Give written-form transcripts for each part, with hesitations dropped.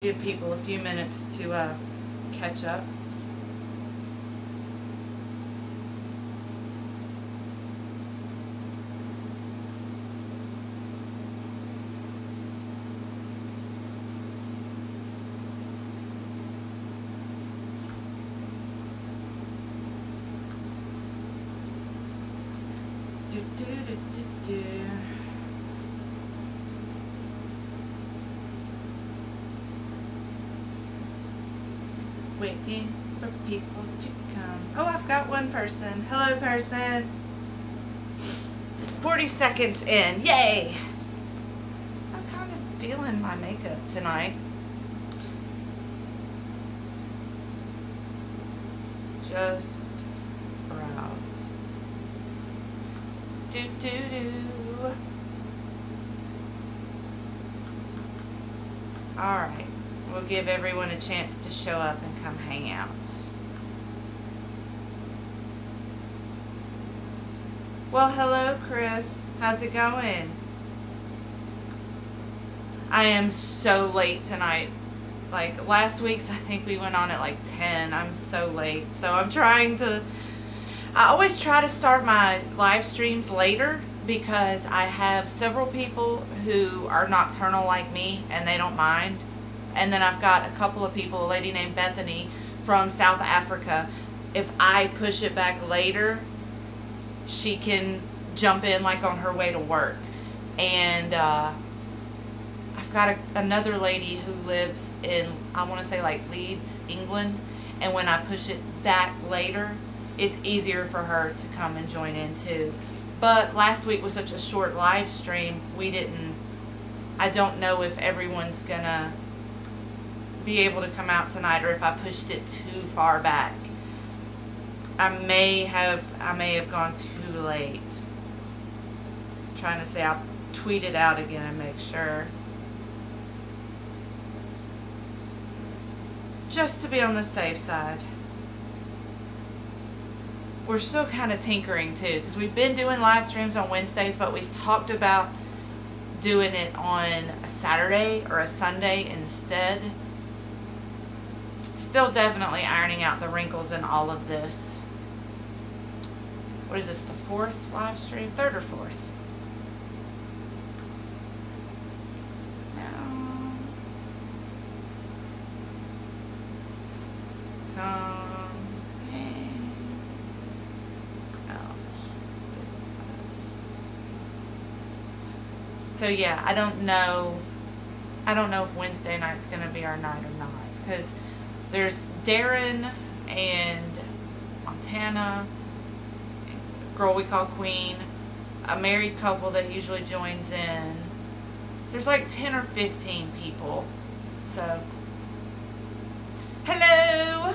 Give people a few minutes to catch up. Do, do, do, do, do. Waiting for people to come. Oh, I've got one person. Hello, person. 40 seconds in. Yay! I'm kind of feeling my makeup tonight. Just browse. Do, do, do. Alright. We'll give everyone a chance to show up and come hang out. Well, hello, Chris. How's it going? I am so late tonight. Like, last week's, I think we went on at like 10. I'm so late. So I'm trying to... I always try to start my live streams later because I have several people who are nocturnal like me and they don't mind. And then I've got a couple of people, a lady named Bethany from South Africa. If I push it back later, she can jump in like on her way to work. And I've got another lady who lives in, I want to say like Leeds, England. And when I push it back later, it's easier for her to come and join in too. But last week was such a short live stream, I don't know if everyone's gonna be able to come out tonight or if I pushed it too far back. I may have gone too late. I'm trying to say, I'll tweet it out again and make sure. Just to be on the safe side. We're still kind of tinkering too, because we've been doing live streams on Wednesdays, but we've talked about doing it on a Saturday or a Sunday instead. Still definitely ironing out the wrinkles in all of this. What is this, the fourth live stream? Third or fourth? No. Come hang out. So yeah, I don't know if Wednesday night's going to be our night or not, because there's Darren and Montana, a girl we call Queen, a married couple that usually joins in. There's like 10 or 15 people. So, hello!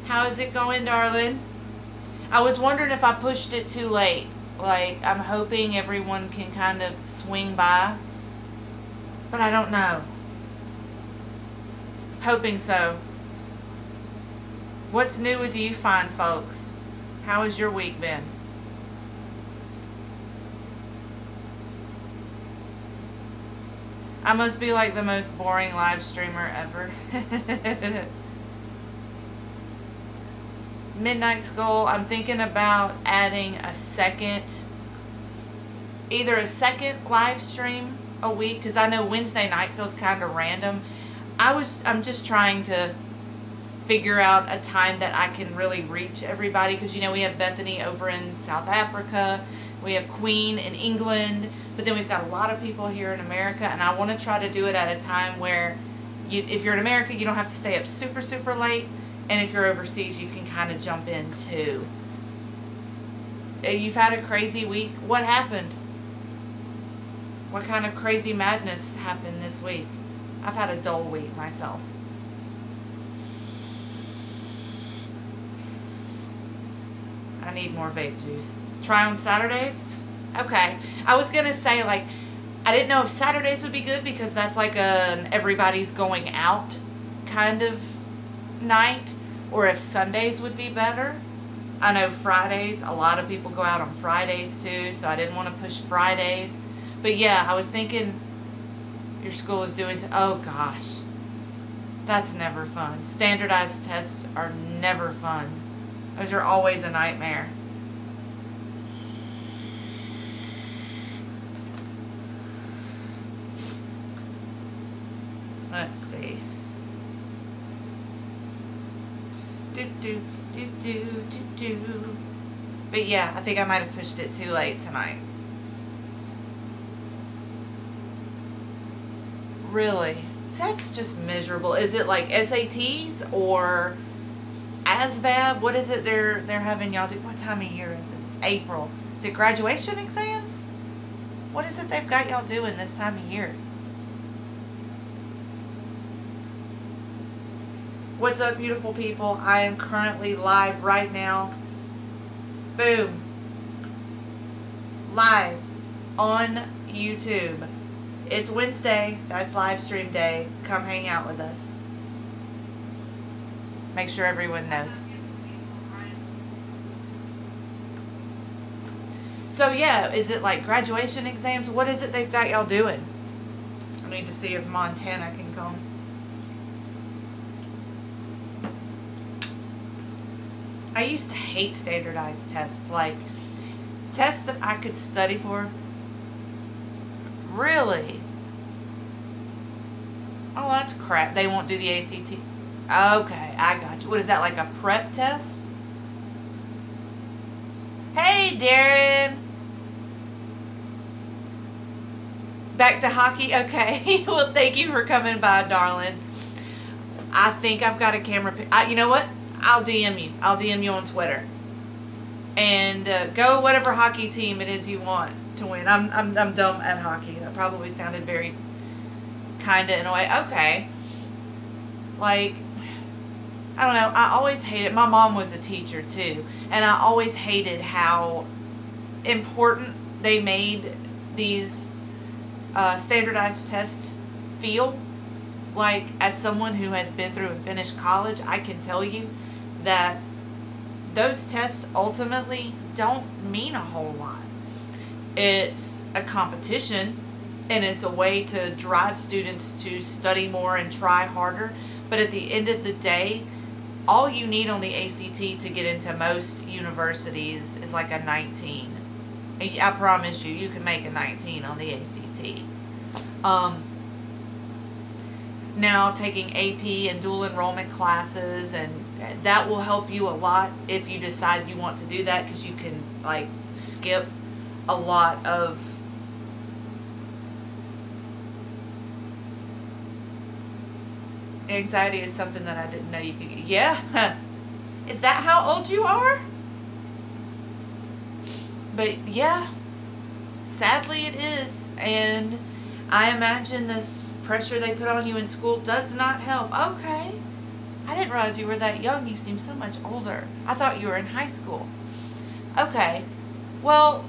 How is it going, darling? I was wondering if I pushed it too late. Like, I'm hoping everyone can kind of swing by, but I don't know. Hoping so. What's new with you fine folks? How has your week been? I must be like the most boring live streamer ever. Midnight School, I'm thinking about adding either a second live stream a week, because I know Wednesday night feels kind of random. I'm just trying to figure out a time that I can really reach everybody, because we have Bethany over in South Africa, we have Queen in England, but then we've got a lot of people here in America, and I want to try to do it at a time where if you're in America, you don't have to stay up super, super late, and if you're overseas, you can kind of jump in too. You've had a crazy week. What happened? What kind of crazy madness happened this week? I've had a dull week myself. I need more vape juice. Try on Saturdays? Okay. I was going to say, like, I didn't know if Saturdays would be good because that's like an everybody's going out kind of night, or if Sundays would be better. I know Fridays, a lot of people go out on Fridays too, so I didn't want to push Fridays. But yeah, I was thinking your school is doing, oh gosh. That's never fun. Standardized tests are never fun. Those are always a nightmare. Let's see. Do do do do do do. But yeah, I think I might have pushed it too late tonight. Really? That's just miserable. Is it like SATs or ASVAB? What is it they're having y'all do? What time of year is it? It's April. Is it graduation exams? What is it they've got y'all doing this time of year? What's up, beautiful people? I am currently live right now. Boom. Live on YouTube. It's Wednesday. That's live stream day. Come hang out with us. Make sure everyone knows. So yeah, is it like graduation exams? What is it they've got y'all doing? I need to see if Montana can come. I used to hate standardized tests, like tests that I could study for. Really? Oh, that's crap. They won't do the ACT. Okay, I got you. What is that, like a prep test? Hey, Darren. Back to hockey? Okay. Well, thank you for coming by, darling. I think I've got a camera. You know what? I'll DM you. I'll DM you on Twitter. And go whatever hockey team it is you want to win. I'm dumb at hockey. That probably sounded very kind of in a way. Okay. Like, I don't know. I always hated. My mom was a teacher too, and I always hated how important they made these standardized tests feel. Like, as someone who has been through and finished college, I can tell you that those tests ultimately don't mean a whole lot. It's a competition, and it's a way to drive students to study more and try harder. But at the end of the day, all you need on the ACT to get into most universities is like a 19. I promise you, you can make a 19 on the ACT. Now taking AP and dual enrollment classes, and that will help you a lot if you decide you want to do that, because you can like skip a lot of anxiety. Is something that I didn't know you could get. Yeah. Is that how old you are? But yeah, sadly it is. And I imagine this pressure they put on you in school does not help. Okay. I didn't realize you were that young. You seem so much older. I thought you were in high school. Okay. Well,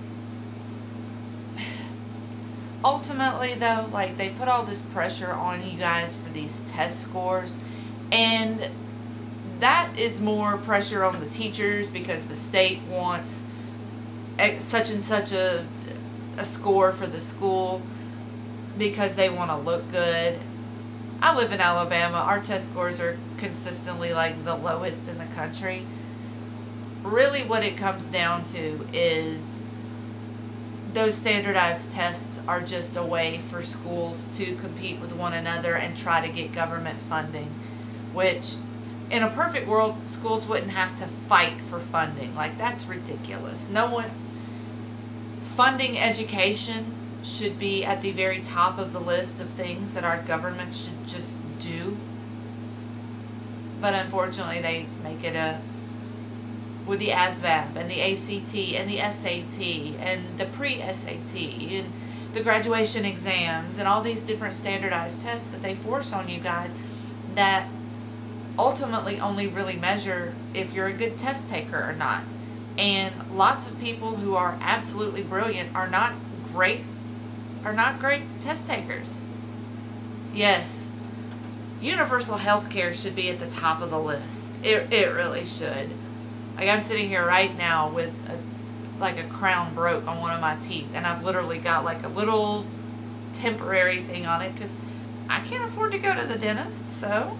ultimately though, like, they put all this pressure on you guys for these test scores, and that is more pressure on the teachers because the state wants such and such a score for the school because they want to look good. I live in Alabama. Our test scores are consistently like the lowest in the country. Really what it comes down to is those standardized tests are just a way for schools to compete with one another and try to get government funding, which in a perfect world, schools wouldn't have to fight for funding. Like, that's ridiculous. No one... Funding education should be at the very top of the list of things that our government should just do. But unfortunately, they make it with the ASVAB and the ACT and the SAT and the pre-SAT and the graduation exams and all these different standardized tests that they force on you guys that ultimately only really measure if you're a good test taker or not. And lots of people who are absolutely brilliant are not great test takers. Yes, universal health care should be at the top of the list. It really should. Like, I'm sitting here right now with a crown broke on one of my teeth, and I've literally got like a little temporary thing on it because I can't afford to go to the dentist. So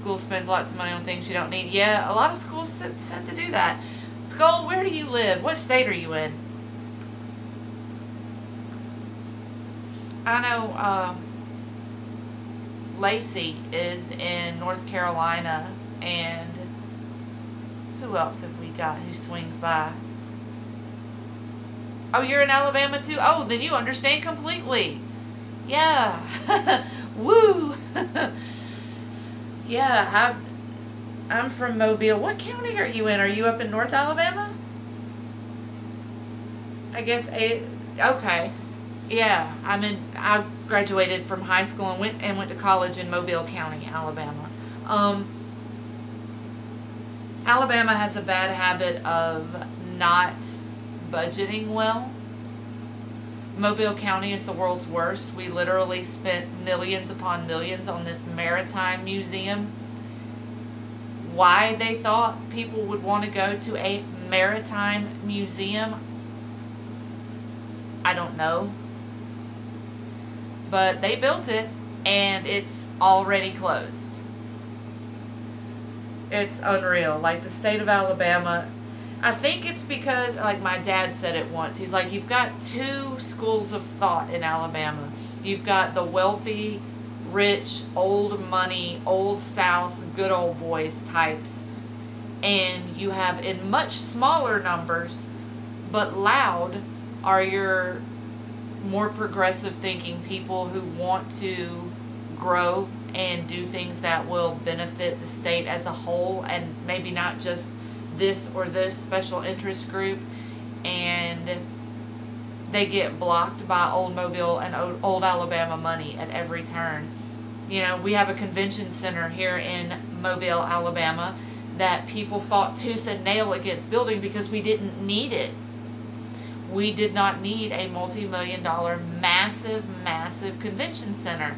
school spends lots of money on things you don't need. Yeah, a lot of schools tend to do that. Skull, where do you live? What state are you in? I know Lacey is in North Carolina, and who else have we got who swings by? Oh, you're in Alabama too? Oh, then you understand completely. Yeah. Woo. Yeah, I'm from Mobile. What county are you in? Are you up in North Alabama? I guess okay. Yeah, I graduated from high school and went to college in Mobile County, Alabama. Alabama has a bad habit of not budgeting well. Mobile County is the world's worst. We literally spent millions upon millions on this maritime museum. Why they thought people would want to go to a maritime museum, I don't know. But they built it, and it's already closed. It's unreal. Like, the state of Alabama, I think it's because, like my dad said it once, he's like, you've got two schools of thought in Alabama. You've got the wealthy, rich, old money, old South, good old boys types. And you have, in much smaller numbers, but loud, are your more progressive thinking people who want to grow and do things that will benefit the state as a whole, and maybe not just this or this special interest group. And they get blocked by old Mobile and old Alabama money at every turn. You know, we have a convention center here in Mobile, Alabama, that people fought tooth and nail against building because we didn't need it. We did not need a multi-million-dollar, massive, massive convention center.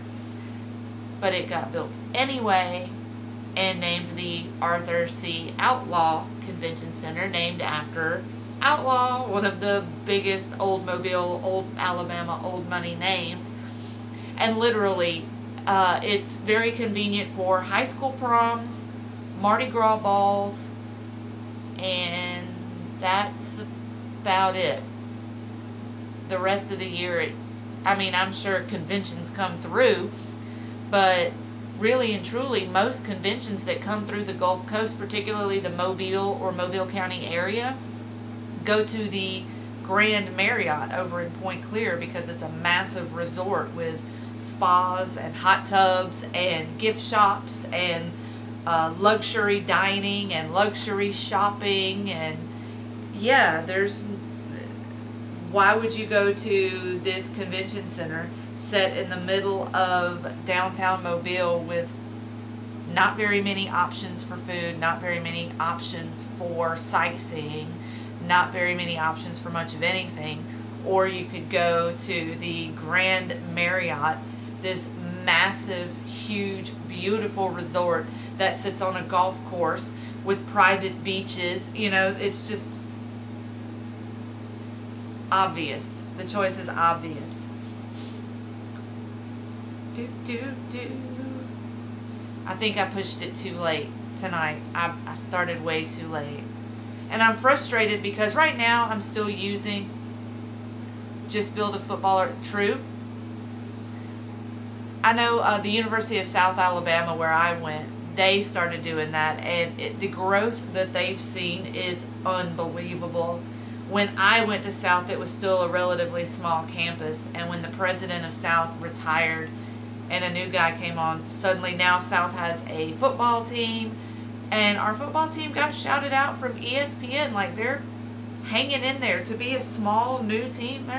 But it got built anyway, and named the Arthur C. Outlaw Convention Center, named after Outlaw, one of the biggest old Mobile, old Alabama, old money names. And literally, it's very convenient for high school proms, Mardi Gras balls, and that's about it. The rest of the year, I'm sure conventions come through, but really and truly, most conventions that come through the Gulf Coast, particularly the Mobile or Mobile County area, go to the Grand Marriott over in Point Clear, because it's a massive resort with spas and hot tubs and gift shops and luxury dining and luxury shopping. And yeah, why would you go to this convention center set in the middle of downtown Mobile with not very many options for food, not very many options for sightseeing, not very many options for much of anything? Or you could go to the Grand Marriott, this massive, huge, beautiful resort that sits on a golf course with private beaches. You know, it's just obvious. The choice is obvious. I think I pushed it too late tonight. I started way too late. And I'm frustrated because right now I'm still using Just Build a Footballer. True. I know the University of South Alabama, where I went, they started doing that, and the growth that they've seen is unbelievable. When I went to South, it was still a relatively small campus, and when the president of South retired and a new guy came on, suddenly now South has a football team, and our football team got shouted out from ESPN. Like, they're hanging in there. To be a small new team,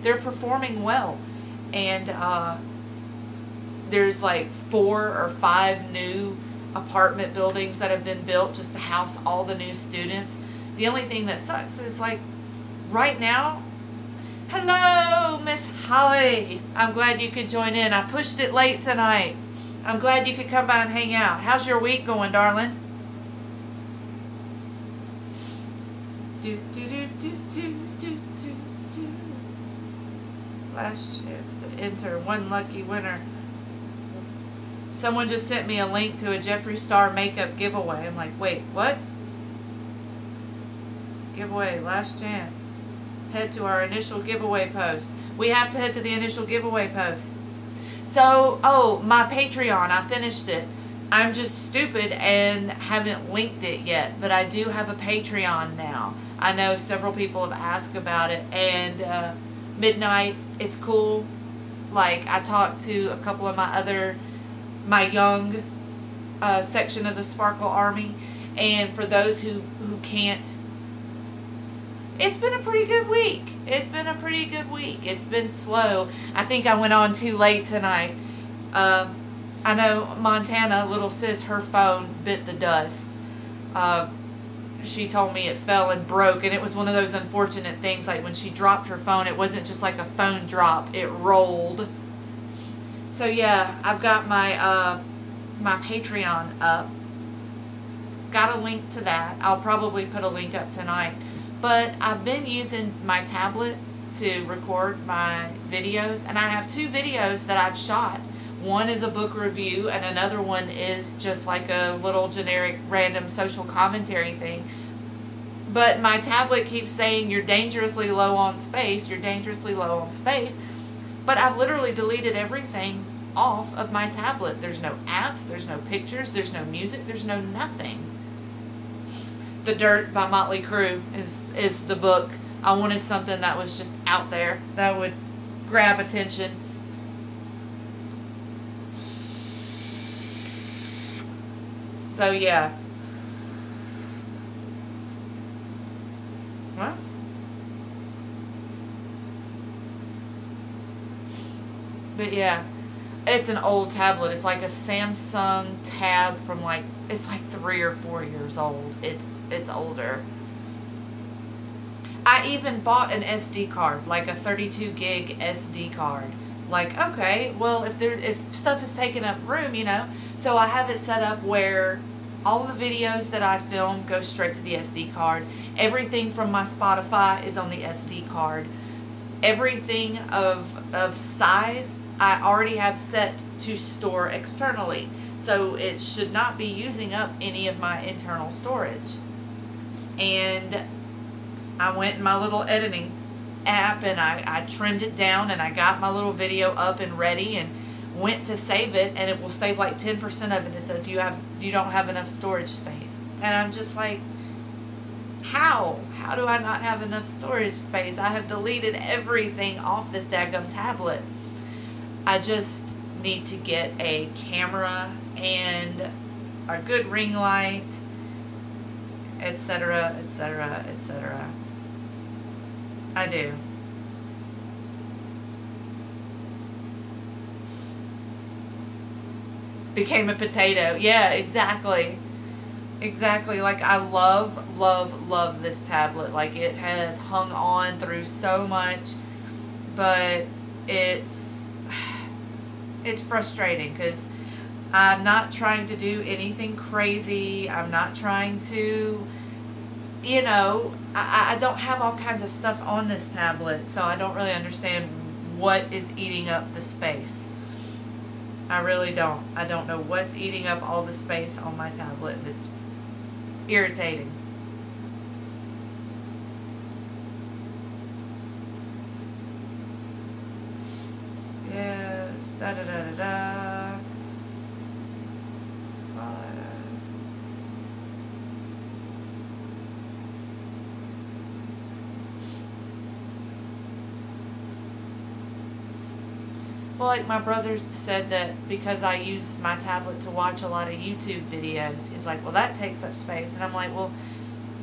they're performing well. And there's like 4 or 5 new apartment buildings that have been built just to house all the new students. The only thing that sucks is, like, right now, hello, Miss Holly. I'm glad you could join in. I pushed it late tonight. I'm glad you could come by and hang out. How's your week going, darling? Last chance to enter. One lucky winner. Someone just sent me a link to a Jeffree Star makeup giveaway. I'm like, wait, what? Giveaway, last chance. Head to our initial giveaway post. We have to head to the initial giveaway post. So, oh, my Patreon, I finished it. I'm just stupid and haven't linked it yet, but I do have a Patreon now. I know several people have asked about it, and Midnight, it's cool. Like, I talked to a couple of my young section of the Sparkle Army, and for those who can't, it's been a pretty good week. It's been a pretty good week. It's been slow. I think I went on too late tonight. I know Montana, little sis, her phone bit the dust. She told me it fell and broke, and it was one of those unfortunate things, like when she dropped her phone, it wasn't just like a phone drop, it rolled. So yeah, I've got my my Patreon up. Got a link to that. I'll probably put a link up tonight. But I've been using my tablet to record my videos, and I have 2 videos that I've shot. One is a book review, and another one is just like a little generic random social commentary thing. But my tablet keeps saying, you're dangerously low on space, you're dangerously low on space. But I've literally deleted everything off of my tablet. There's no apps, there's no pictures, there's no music, there's no nothing. The Dirt by Motley Crue is the book. I wanted something that was just out there, that would grab attention. So yeah. What? But yeah, it's an old tablet. It's like a Samsung Tab from like, it's like 3 or 4 years old. It's older. I even bought an SD card, like a 32 gig SD card. Like, okay, well, if stuff is taking up room, you know, so I have it set up where all the videos that I film go straight to the SD card. Everything from my Spotify is on the SD card. Everything of size I already have set to store externally, so it should not be using up any of my internal storage. And I went in my little editing app and I trimmed it down, and I got my little video up and ready, and went to save it, and it will save like 10% of it. It says you don't have enough storage space. And I'm just like, how do I not have enough storage space? I have deleted everything off this daggum tablet. I just need to get a camera and a good ring light, etc., etc., etc. I do. Became a potato. Yeah, exactly. Exactly. Like, I love, love, love this tablet. Like, it has hung on through so much, but it's frustrating because I'm not trying to do anything crazy. I'm not trying to, you know, I don't have all kinds of stuff on this tablet, so I don't really understand what is eating up the space. I really don't. I don't know what's eating up all the space on my tablet. It's irritating. Yes, da da da da da. Well, like my brother said that because I use my tablet to watch a lot of YouTube videos, he's like, well, that takes up space. And I'm like, well,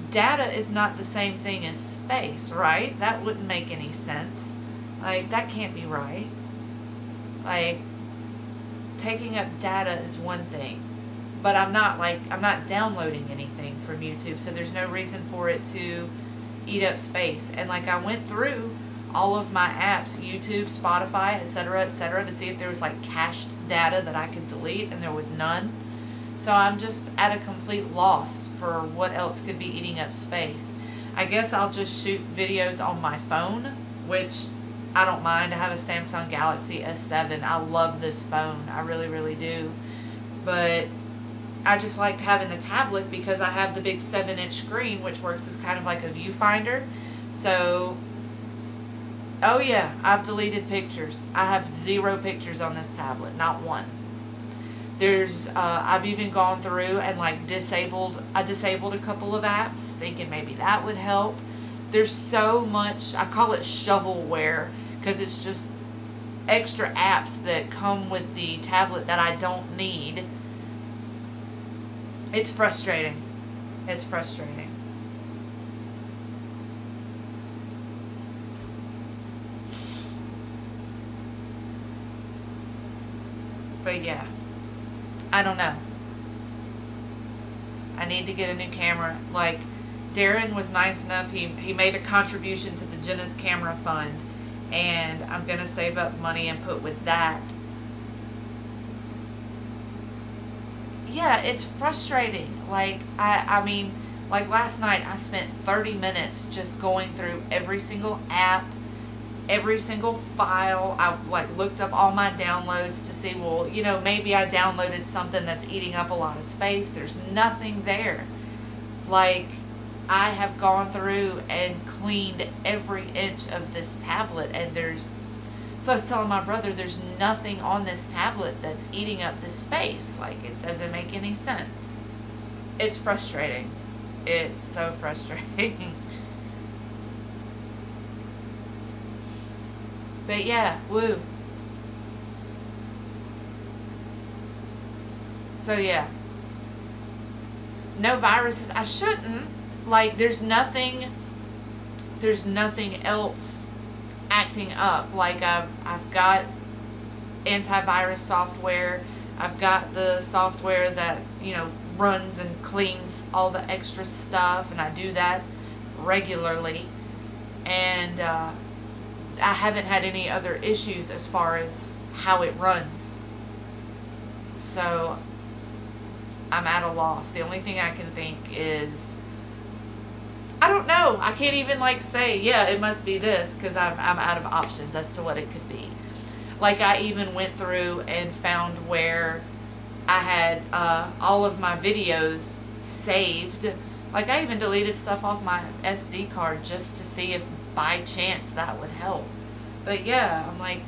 data is not the same thing as space, right? That wouldn't make any sense. Like, that can't be right. Like, taking up data is one thing, but I'm not downloading anything from YouTube, so there's no reason for it to eat up space. And like, I went through all of my apps, YouTube, Spotify, etc., to see if there was like cached data that I could delete, and there was none. So I'm just at a complete loss for what else could be eating up space. I guess I'll just shoot videos on my phone, which I don't mind. I have a Samsung Galaxy S7. I love this phone. I really, really do. But I just liked having the tablet because I have the big 7-inch screen, which works as kind of like a viewfinder. So, oh yeah, I've deleted pictures. I have 0 pictures on this tablet, not one. I've even gone through and like disabled a couple of apps, thinking maybe that would help. There's so much, I call it shovelware, because it's just extra apps that come with the tablet that I don't need. It's frustrating. It's frustrating. But yeah, I don't know. I need to get a new camera. Like, Darren was nice enough. He made a contribution to the Jenna's Camera Fund, and I'm going to save up money and put with that. Yeah, it's frustrating. Like, I mean, like last night I spent 30 minutes just going through every single app, every single file. I like looked up all my downloads to see, well, you know, maybe I downloaded something that's eating up a lot of space. There's nothing there. Like, I have gone through and cleaned every inch of this tablet, and so I was telling my brother, there's nothing on this tablet that's eating up this space. Like, it doesn't make any sense. It's frustrating. It's so frustrating. But yeah, woo. So yeah. No viruses. I shouldn't. Like, there's nothing else acting up. Like, I've got antivirus software. I've got the software that, you know, runs and cleans all the extra stuff, and I do that regularly. And I haven't had any other issues as far as how it runs. So I'm at a loss. The only thing I can think is, I don't know. I can't even like say, yeah, it must be this, because I'm out of options as to what it could be. Like, I even went through and found where I had all of my videos saved. Like, I even deleted stuff off my SD card just to see if by chance that would help. But yeah, I'm like,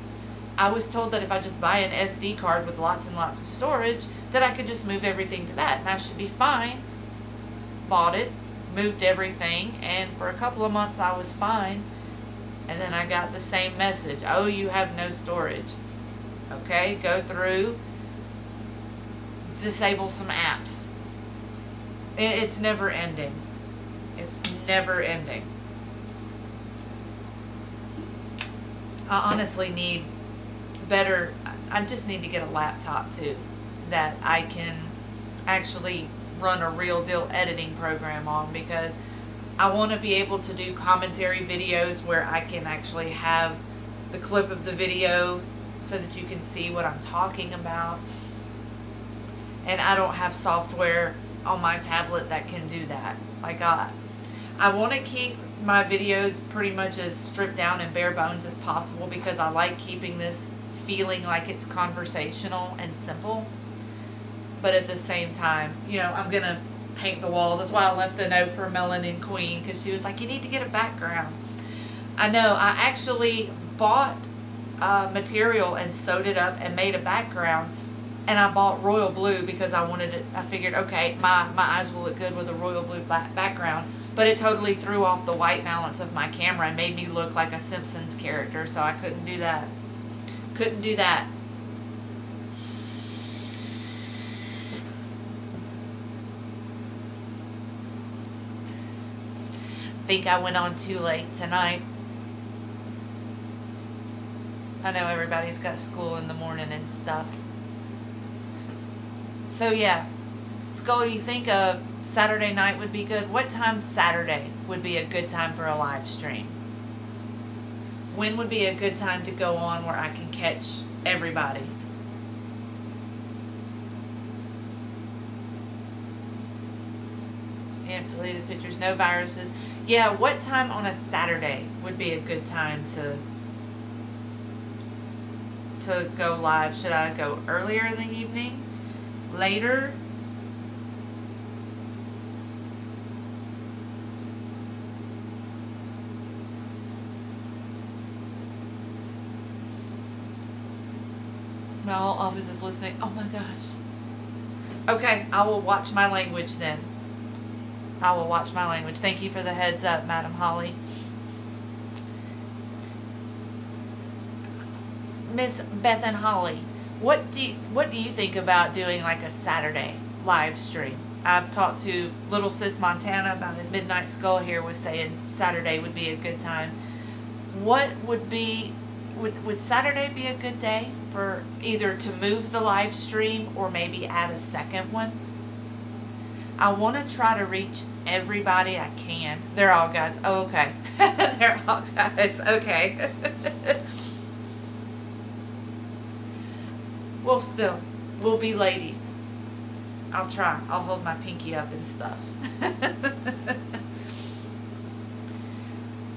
I was told that if I just buy an SD card with lots and lots of storage, that I could just move everything to that, and I should be fine. Bought it, moved everything, and for a couple of months I was fine. And then I got the same message, oh, you have no storage. Okay, go through, disable some apps. It's never ending. It's never ending. I honestly need better, I just need to get a laptop too, that I can actually run a real deal editing program on, because I want to be able to do commentary videos where I can actually have the clip of the video so that you can see what I'm talking about. And I don't have software on my tablet that can do that. Like, I want to keep my videos pretty much as stripped down and bare bones as possible, because I like keeping this feeling like it's conversational and simple. But at the same time, you know, I'm going to paint the walls. That's why I left the note for Melanin Queen, because she was like, you need to get a background. I know. I actually bought material and sewed it up and made a background. And I bought royal blue because I wanted it. I figured, okay, my eyes will look good with a royal blue background. But it totally threw off the white balance of my camera and made me look like a Simpsons character. So I couldn't do that. Couldn't do that. I think I went on too late tonight. I know everybody's got school in the morning and stuff. So yeah, Skull, you think a Saturday night would be good? What time Saturday would be a good time for a live stream? When would be a good time to go on where I can catch everybody? Yeah, deleted pictures, no viruses. Yeah, what time on a Saturday would be a good time to go live? Should I go earlier in the evening? later. My whole office is listening. Oh my gosh. Okay, I will watch my language then. I will watch my language. Thank you for the heads up, Madam Holly. Miss Beth and Holly, what do you think about doing like a Saturday live stream? I've talked to Little Sis Montana about it. Midnight Skull here was saying Saturday would be a good time. What would Saturday be a good day for either to move the live stream or maybe add a second one? I want to try to reach everybody I can. They're all guys. Oh, okay. They're all guys. Okay. Well, still, we'll be ladies. I'll try. I'll hold my pinky up and stuff.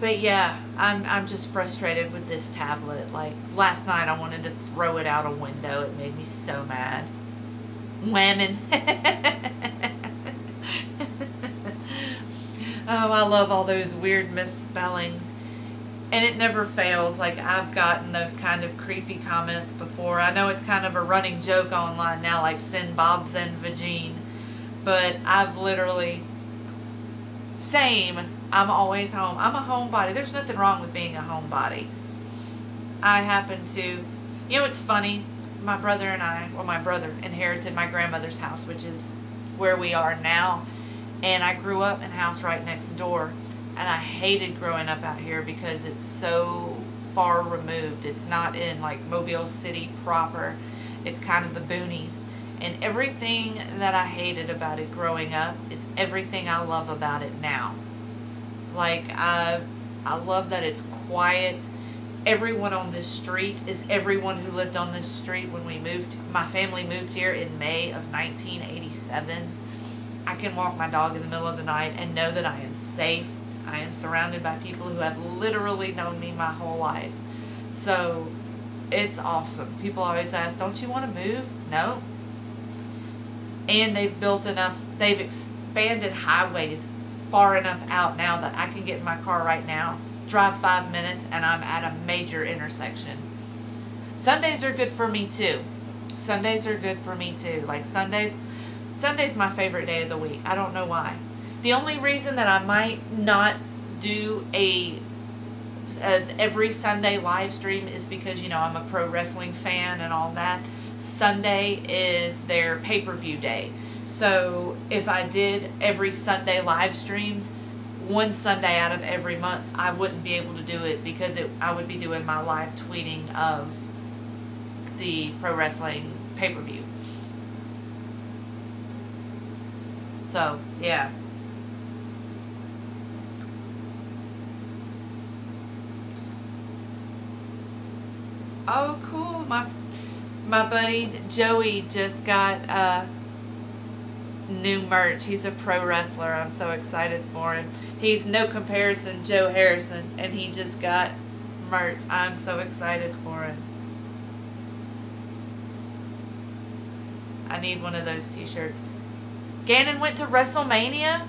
But yeah, I'm just frustrated with this tablet. Like, last night I wanted to throw it out a window. It made me so mad. Whamming. Oh, I love all those weird misspellings. And it never fails. Like, I've gotten those kind of creepy comments before. I know it's kind of a running joke online now, like send Bob's and Vagine. But I've literally... Same. I'm always home. I'm a homebody. There's nothing wrong with being a homebody. I happen to... You know, it's funny. My brother and I... Well, my brother inherited my grandmother's house, which is where we are now. And I grew up in a house right next door. And I hated growing up out here because it's so far removed. It's not in like Mobile City proper. It's kind of the boonies. And everything that I hated about it growing up is everything I love about it now. Like, I love that it's quiet. Everyone on this street is everyone who lived on this street when we moved. My family moved here in May of 1987. I can walk my dog in the middle of the night and know that I am safe. I am surrounded by people who have literally known me my whole life. So, it's awesome. People always ask, don't you want to move? No. And they've built enough, they've expanded highways far enough out now that I can get in my car right now, drive 5 minutes, and I'm at a major intersection. Sundays are good for me too. Sundays are good for me too. Like Sunday's my favorite day of the week. I don't know why. The only reason that I might not do an every Sunday live stream is because, you know, I'm a pro wrestling fan and all that. Sunday is their pay-per-view day. So if I did every Sunday live streams, one Sunday out of every month, I wouldn't be able to do it because I would be doing my live tweeting of the pro wrestling pay-per-view. So, yeah. Oh, cool. My buddy Joey just got new merch. He's a pro wrestler. I'm so excited for him. He's no comparison Joe Harrison, and he just got merch. I'm so excited for him. I need one of those t-shirts. Gannon went to WrestleMania.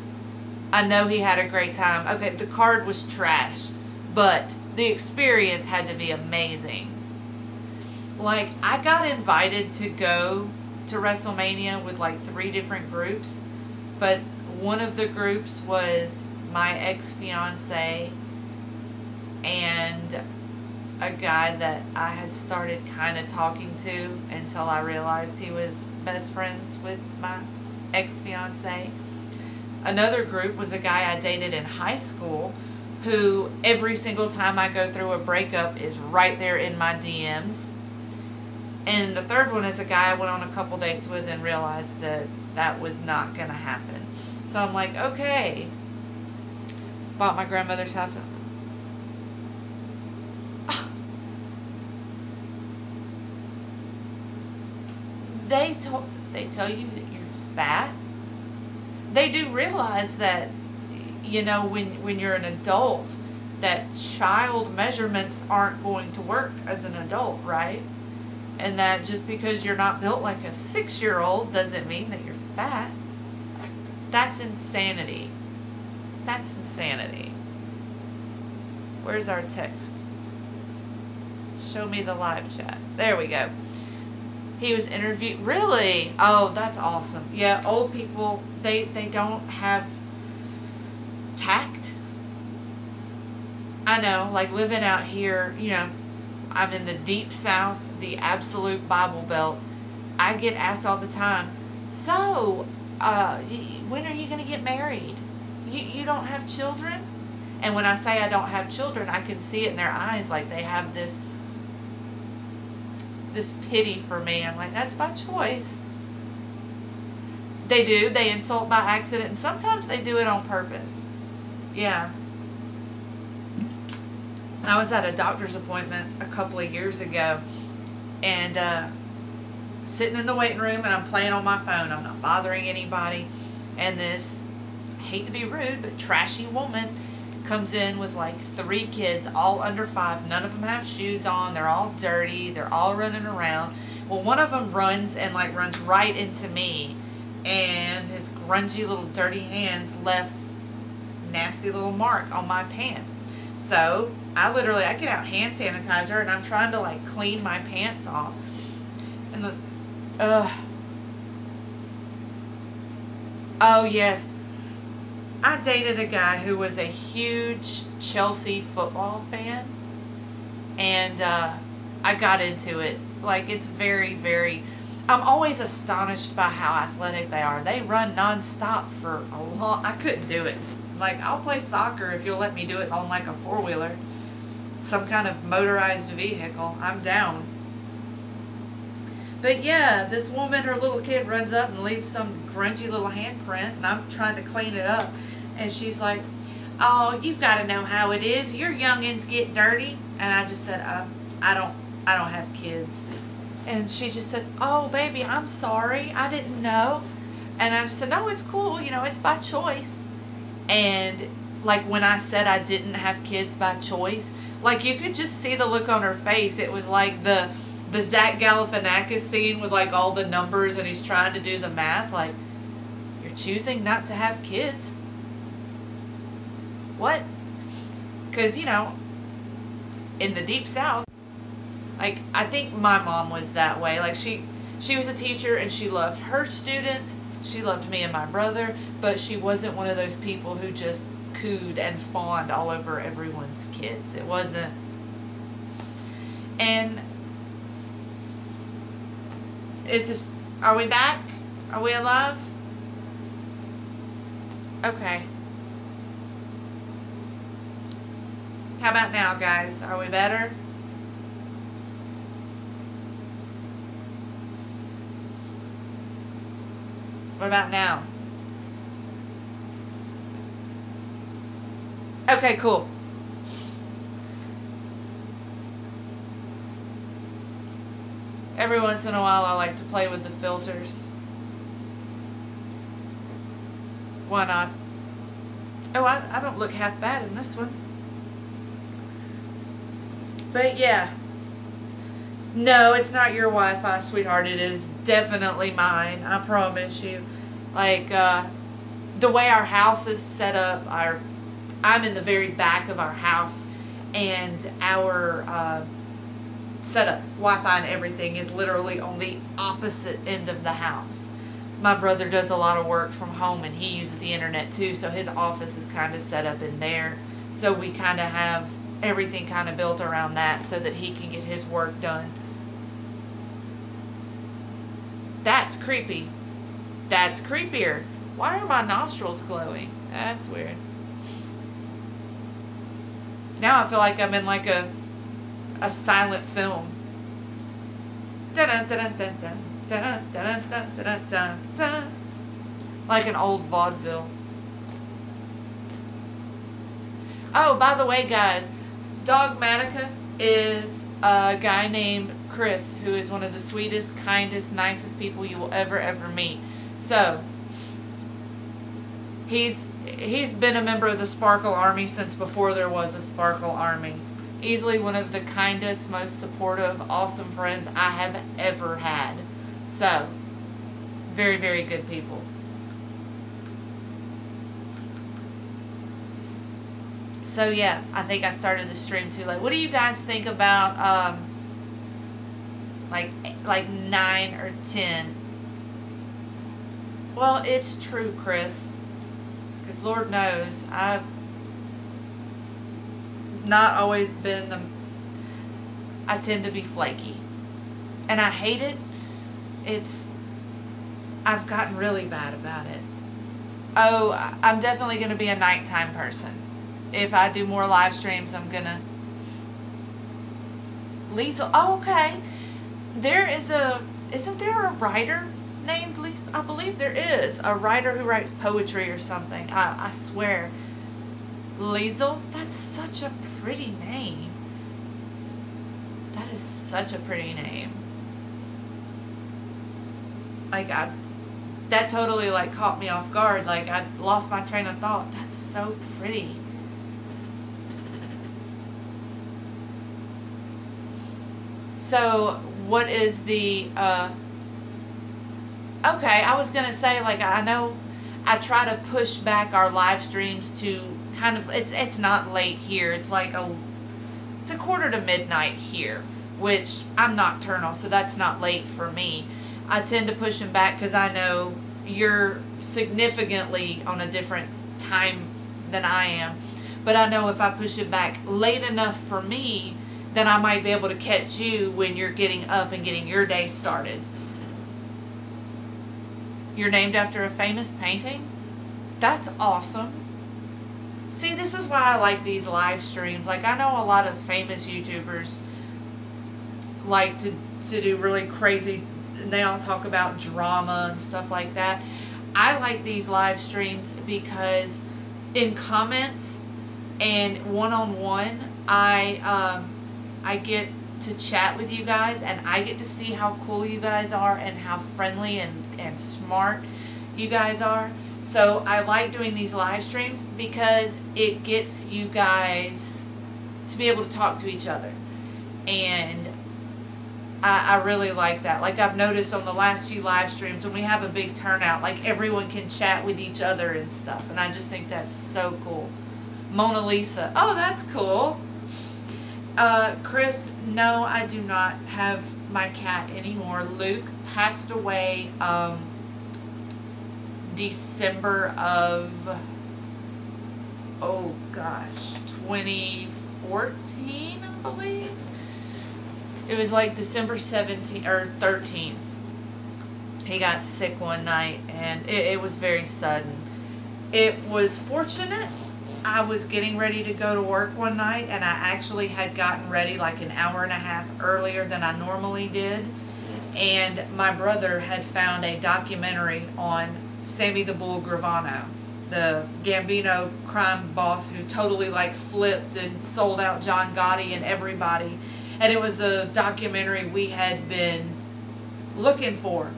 I know he had a great time. Okay, the card was trash, but the experience had to be amazing. Like, I got invited to go to WrestleMania with like 3 different groups, but one of the groups was my ex-fiance and a guy that I had started kind of talking to until I realized he was best friends with my ex-fiance. Another group was a guy I dated in high school who every single time I go through a breakup is right there in my DMs. And the third one is a guy I went on a couple dates with and realized that that was not going to happen. So I'm like, okay. Bought my grandmother's house. They tell you that you're fat. They do realize that, you know, when you're an adult, that child measurements aren't going to work as an adult, right? And that just because you're not built like a 6-year-old doesn't mean that you're fat. That's insanity. That's insanity. Where's our text? Show me the live chat. There we go. He was interviewed. Really? Oh, that's awesome. Yeah, old people, they don't have tact. I know, like living out here, you know, I'm in the deep south, the absolute Bible Belt. I get asked all the time, so, when are you going to get married? You don't have children? And when I say I don't have children, I can see it in their eyes, like they have this pity for me. I'm like, that's by choice. They do. They insult by accident, and sometimes they do it on purpose. Yeah. I was at a doctor's appointment a couple of years ago, and sitting in the waiting room, and I'm playing on my phone. I'm not bothering anybody. And this, I hate to be rude, but trashy woman comes in with like 3 kids, all under 5. None of them have shoes on. They're all dirty. They're all running around. Well, one of them runs right into me, and his grungy little dirty hands left nasty little mark on my pants. So I get out hand sanitizer, and I'm trying to like clean my pants off. And oh yes, I dated a guy who was a huge Chelsea football fan, and I got into it. Like, it's very, very, I'm always astonished by how athletic they are. They run nonstop for a long, I couldn't do it. Like, I'll play soccer if you'll let me do it on like a 4-wheeler, some kind of motorized vehicle. I'm down. But yeah, this woman, her little kid runs up and leaves some grungy little handprint, and I'm trying to clean it up. And she's like, oh, you've got to know how it is. Your youngins get dirty. And I just said, I don't have kids. And she just said, oh, baby, I'm sorry. I didn't know. And I just said, no, it's cool. You know, it's by choice. And like when I said I didn't have kids by choice, like you could just see the look on her face. It was like the Zach Galifianakis scene with like all the numbers, and he's trying to do the math. Like, you're choosing not to have kids. What? Because, you know, in the deep south, like, I think my mom was that way. Like, she was a teacher, and she loved her students. She loved me and my brother, but she wasn't one of those people who just cooed and fawned all over everyone's kids. It wasn't. And are we back? Are we alive? Okay. How about now, guys? Are we better? What about now? Okay, cool. Every once in a while, I like to play with the filters. Why not? Oh, I don't look half bad in this one. But yeah. No, it's not your Wi-Fi, sweetheart. It is definitely mine. I promise you. Like, the way our house is set up, I'm in the very back of our house, and our setup, Wi-Fi and everything, is literally on the opposite end of the house. My brother does a lot of work from home, and he uses the internet too, so his office is kind of set up in there. So we kind of have everything kind of built around that so that he can get his work done. That's creepy. That's creepier. Why are my nostrils glowing? That's weird. Now I feel like I'm in like a silent film. Like an old vaudeville. Oh, by the way, guys, Dogmatica is a guy named Chris, who is one of the sweetest, kindest, nicest people you will ever meet. So, he's been a member of the Sparkle Army since before there was a Sparkle Army. Easily one of the kindest, most supportive, awesome friends I have ever had. So, very, very good people. So yeah, I think I started the stream too late. What do you guys think about like 9 or 10? Well, it's true, Chris, because Lord knows I've not always been the. I tend to be flaky, and I hate it. I've gotten really bad about it. Oh, I'm definitely going to be a nighttime person. If I do more live streams, I'm going to. Lisa, oh, okay. Isn't there a writer named Lisa? I believe there is. A writer who writes poetry or something. I swear. Liesel? That's such a pretty name. That is such a pretty name. Like, that totally, like, caught me off guard. Like, I lost my train of thought. That's so pretty. So, what is the, okay, I was going to say, like, I know I try to push back our live streams to kind of, it's not late here. It's like it's a quarter to midnight here, which I'm nocturnal, so that's not late for me. I tend to push them back because I know you're significantly on a different time than I am. But I know if I push it back late enough for me, then I might be able to catch you when you're getting up and getting your day started. You're named after a famous painting? That's awesome. See, this is why I like these live streams. Like, I know a lot of famous YouTubers like to do really crazy, and they all talk about drama and stuff like that. I like these live streams because in comments and one-on-one, I get to chat with you guys, and I get to see how cool you guys are and how friendly and smart you guys are. So I like doing these live streams because it gets you guys to be able to talk to each other. And I really like that. Like, I've noticed on the last few live streams, when we have a big turnout, like, everyone can chat with each other and stuff. And I just think that's so cool. Mona Lisa. Oh, that's cool. Chris, no, I do not have my cat anymore. Luke passed away December of, oh gosh, 2014, I believe. It was like December 17th or 13th. He got sick one night, and it was very sudden. It was fortunate. I was getting ready to go to work one night, and I actually had gotten ready like an hour and a half earlier than I normally did. And my brother had found a documentary on Sammy the Bull Gravano, the Gambino crime boss who totally like flipped and sold out John Gotti and everybody. And it was a documentary we had been looking for.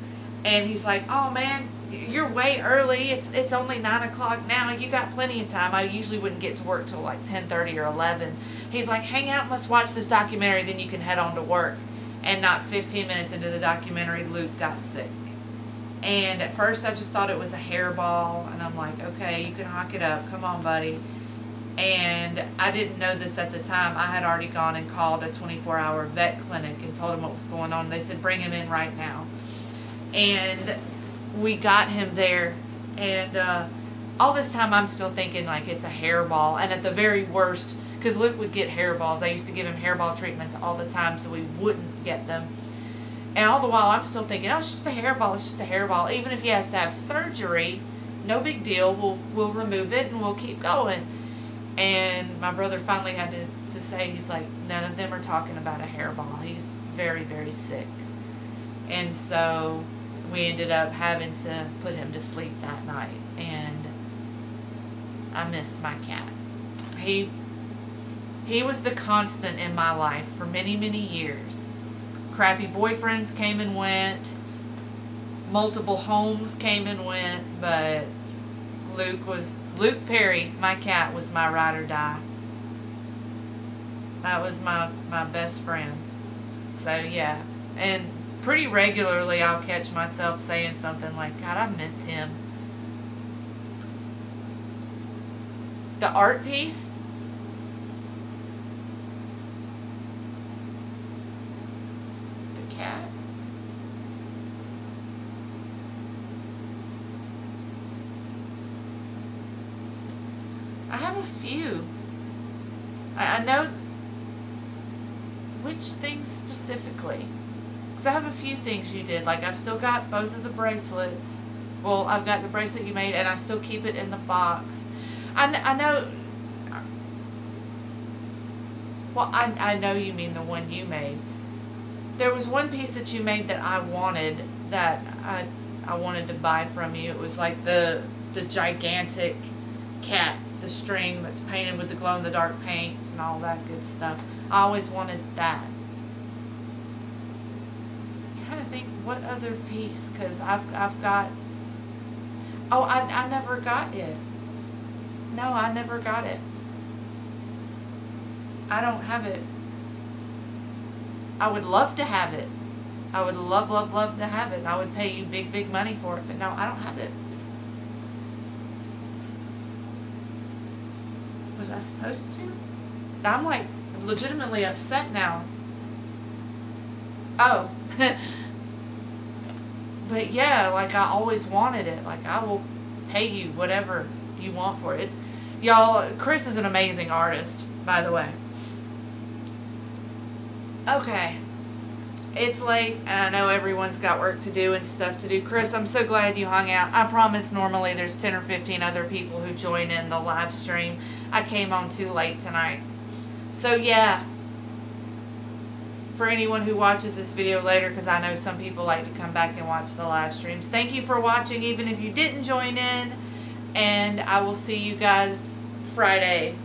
And he's like, oh man, you're way early. It's only 9 o'clock now. You got plenty of time. I usually wouldn't get to work till like 10:30 or 11. He's like, hang out and let's watch this documentary, then you can head on to work. And not 15 minutes into the documentary, Luke got sick. And at first I just thought it was a hairball. And I'm like, okay, you can hawk it up. Come on, buddy. And I didn't know this at the time. I had already gone and called a 24-hour vet clinic and told them what was going on. They said, bring him in right now. And we got him there. And all this time I'm still thinking like it's a hairball. And at the very worst, because Luke would get hairballs. I used to give him hairball treatments all the time so we wouldn't get them. And all the while I'm still thinking, oh, it's just a hairball. It's just a hairball. Even if he has to have surgery, no big deal. We'll remove it and we'll keep going. And my brother finally had to say, he's like, none of them are talking about a hairball. He's very, very sick. And so we ended up having to put him to sleep that night. And I miss my cat. He was the constant in my life for many, many years. Crappy boyfriends came and went. Multiple homes came and went. But Luke Perry, my cat, was my ride or die. That was my best friend. So yeah, and pretty regularly I'll catch myself saying something like, God, I miss him. The art piece? The cat? I have a few. I know which things specifically. Because I have a few things you did. Like, I've still got both of the bracelets. Well, I've got the bracelet you made, and I still keep it in the box. I know. Well, I know you mean the one you made. There was one piece that you made that I wanted, that I wanted to buy from you. It was like the gigantic cat, the string that's painted with the glow in the dark paint and all that good stuff. I always wanted that. I'm trying to think what other piece, because I've got. Oh, I never got it. No, I never got it. I don't have it. I would love to have it. I would love, love, love to have it. I would pay you big, big money for it, but no, I don't have it. Was I supposed to? I'm like legitimately upset now. Oh. But yeah, like I always wanted it. Like I will pay you whatever you want for it. Y'all, Chris is an amazing artist, by the way. Okay. It's late, and I know everyone's got work to do and stuff to do. Chris, I'm so glad you hung out. I promise normally there's 10 or 15 other people who join in the live stream. I came on too late tonight. So yeah, for anyone who watches this video later, because I know some people like to come back and watch the live streams, thank you for watching even if you didn't join in, and I will see you guys Friday